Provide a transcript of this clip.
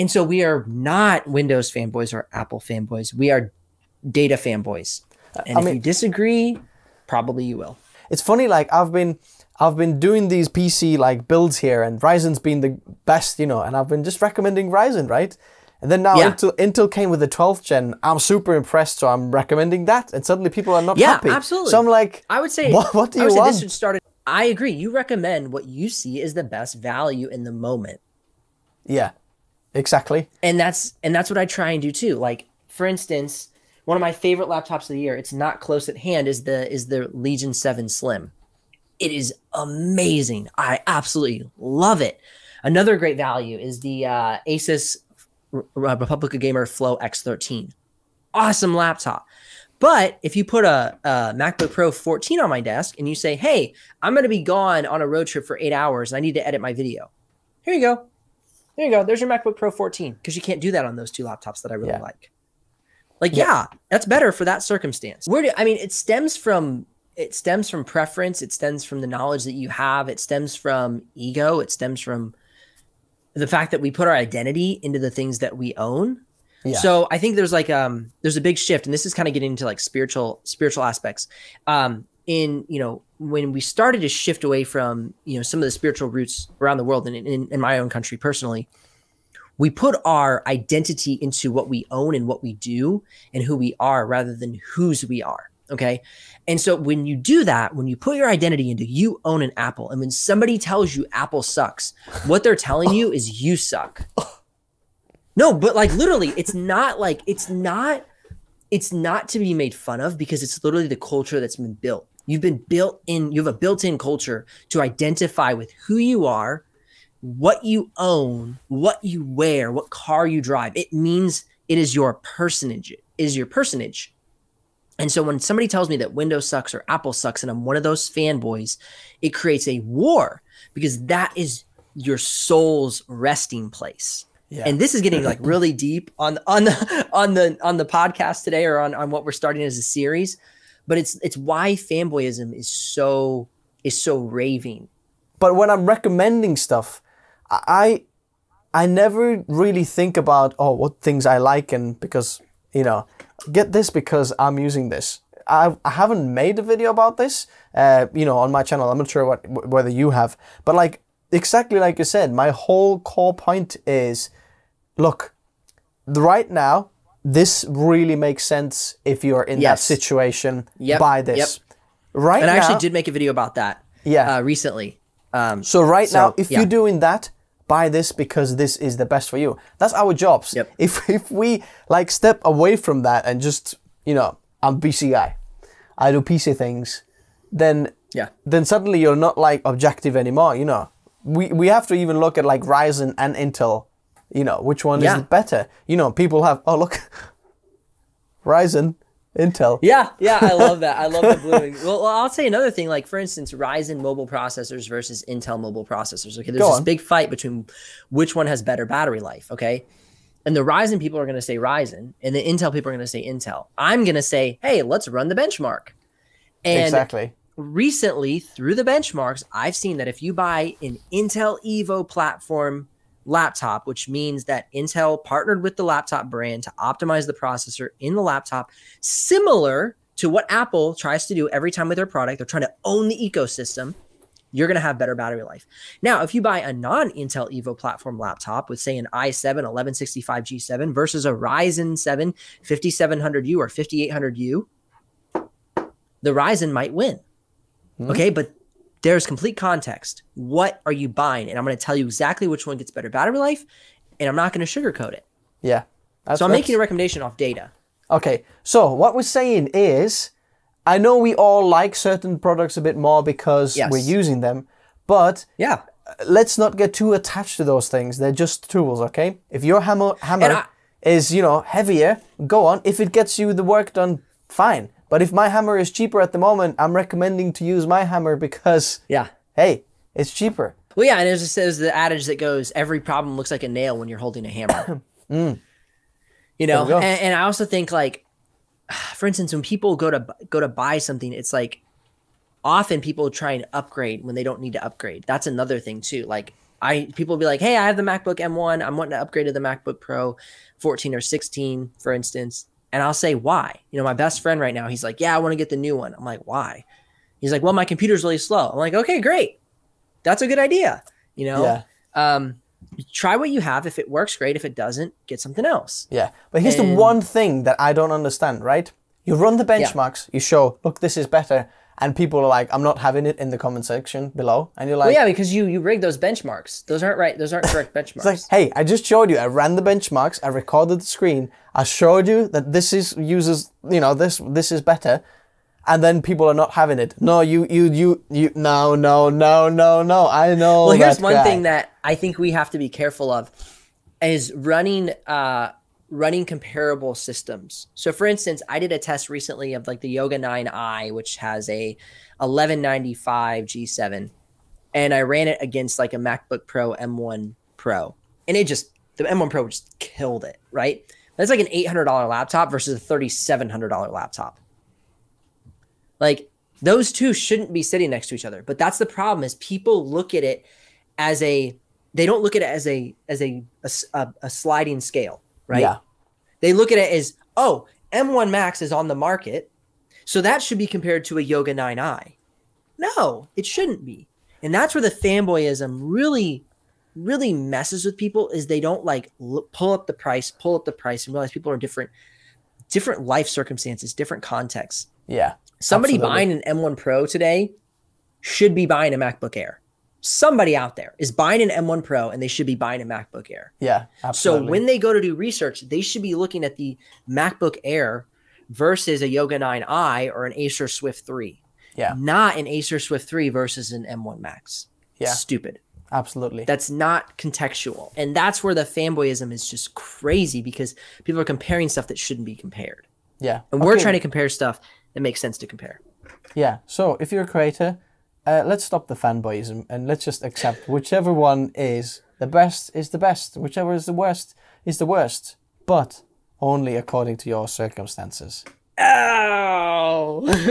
And so we are not Windows fanboys or Apple fanboys. We are data fanboys. And if you disagree, probably you will. It's funny, like I've been doing these PC like builds here, and Ryzen's been the best, you know, and I've been just recommending Ryzen, right? And then now Intel came with the 12th gen. I'm super impressed, so I'm recommending that. And suddenly people are not happy. Yeah, absolutely. So I'm like, I would say, what do you want? This should start. I agree. You recommend what you see is the best value in the moment. Yeah, exactly. And that's what I try and do too. Like, for instance, one of my favorite laptops of the year, it's not close at hand, is the Legion 7 Slim. It is amazing. I absolutely love it. Another great value is the Asus Republica Gamer Flow X13. Awesome laptop. But if you put a MacBook Pro 14 on my desk and you say, hey, I'm going to be gone on a road trip for 8 hours and I need to edit my video. Here you go. There you go. There's your MacBook Pro 14, because you can't do that on those two laptops that I really like. Like, yeah, that's better for that circumstance. It stems from preference. It stems from the knowledge that you have. It stems from ego. It stems from the fact that we put our identity into the things that we own. Yeah. So I think there's like there's a big shift, and this is kind of getting into like spiritual aspects. In when we started to shift away from some of the spiritual roots around the world, and in my own country personally, we put our identity into what we own and what we do and who we are rather than whose we are. Okay. And so when you do that, when you put your identity into you own an Apple, and when somebody tells you Apple sucks, what they're telling you is you suck. No, but like literally, it's not to be made fun of, because it's literally the culture that's been built. You have a built-in culture to identify with who you are, what you own, what you wear, what car you drive. It means it is your personage. It is your personage. And so when somebody tells me that Windows sucks or Apple sucks, and I'm one of those fanboys, it creates a war, because that is your soul's resting place. Yeah. And this is getting like really deep on the podcast today, or on what we're starting as a series. But it's why fanboyism is so raving. But when I'm recommending stuff, I never really think about what things I like, and because get this because I'm using this. I haven't made a video about this on my channel. I'm not sure whether you have, but like exactly like you said, my whole core point is, look, right now this really makes sense if you're in that situation. Buy this. Right now, and I actually did make a video about that recently. So now, if you're doing that, buy this because this is the best for you. That's our jobs. Yep. If we like step away from that and just, I'm a PC guy, I do PC things, then suddenly you're not like objective anymore. We have to even look at like Ryzen and Intel, which one is better. People have, look, Ryzen, Intel. Yeah, I love that. I love the bluing. Well, I'll say another thing, like for instance, Ryzen mobile processors versus Intel mobile processors. Okay, there's this big fight between which one has better battery life. Okay, and the Ryzen people are going to say Ryzen, and the Intel people are going to say Intel. I'm going to say, hey, let's run the benchmark. And exactly. Recently, through the benchmarks, I've seen that if you buy an Intel Evo platform laptop, which means that Intel partnered with the laptop brand to optimize the processor in the laptop, similar to what Apple tries to do every time with their product. They're trying to own the ecosystem. You're going to have better battery life. Now, if you buy a non-Intel Evo platform laptop with, say, an i7 1165G7 versus a Ryzen 7 5700U or 5800U, the Ryzen might win. Okay, but there's complete context. What are you buying? And I'm going to tell you exactly which one gets better battery life, and I'm not going to sugarcoat it. Yeah. So I'm making a recommendation off data. Okay, so what we're saying is, I know we all like certain products a bit more because we're using them, but let's not get too attached to those things. They're just tools, okay? If your hammer is, heavier, go on. If it gets you the work done, fine. But if my hammer is cheaper at the moment, I'm recommending to use my hammer because, hey, it's cheaper. Well, yeah, and there's the adage that goes, every problem looks like a nail when you're holding a hammer. And I also think, like, for instance, when people go to buy something, it's like often people try and upgrade when they don't need to upgrade. That's another thing too. Like, People will be like, hey, I have the MacBook M1. I'm wanting to upgrade to the MacBook Pro 14 or 16, for instance. And I'll say, why? You know, my best friend right now, he's like, yeah, I want to get the new one. I'm like, why? He's like, well, my computer's really slow. I'm like, okay, great. That's a good idea. You know, try what you have. If it works, great. If it doesn't, get something else. Yeah. But here's the one thing that I don't understand, right? You run the benchmarks, you show, look, this is better. And people are like, I'm not having it in the comment section below. And you're like, well, yeah, because you rigged those benchmarks. Those aren't right. Those aren't correct benchmarks. It's like, hey, I just showed you. I ran the benchmarks. I recorded the screen. I showed you that this is uses, you know, this is better. And then people are not having it. No, no. I know. Well, here's one thing that I think we have to be careful of is running comparable systems. So for instance, I did a test recently of like the Yoga 9i, which has a 1195 G7, and I ran it against like a MacBook Pro M1 Pro, and the M1 Pro just killed it, right? That's like an $800 laptop versus a $3,700 laptop. Like those two shouldn't be sitting next to each other, but that's the problem is people look at it as they don't look at it as a sliding scale. Right? Yeah. They look at it as, oh, M1 Max is on the market, so that should be compared to a Yoga 9i. No, it shouldn't be. And that's where the fanboyism really, really messes with people is they don't like pull up the price and realize people are different life circumstances, different contexts. Yeah. Somebody buying an M1 Pro today should be buying a MacBook Air. Somebody out there is buying an M1 Pro and they should be buying a MacBook Air. Yeah, absolutely. So when they go to do research, they should be looking at the MacBook Air versus a Yoga 9i or an Acer Swift 3. Yeah. Not an Acer Swift 3 versus an M1 Max. Yeah. Stupid. Absolutely. That's not contextual. And that's where the fanboyism is just crazy because people are comparing stuff that shouldn't be compared. Yeah. And we're trying to compare stuff that makes sense to compare. Yeah. So if you're a creator, let's stop the fanboyism and let's just accept whichever one is the best is the best. Whichever is the worst is the worst. But only according to your circumstances. Ow!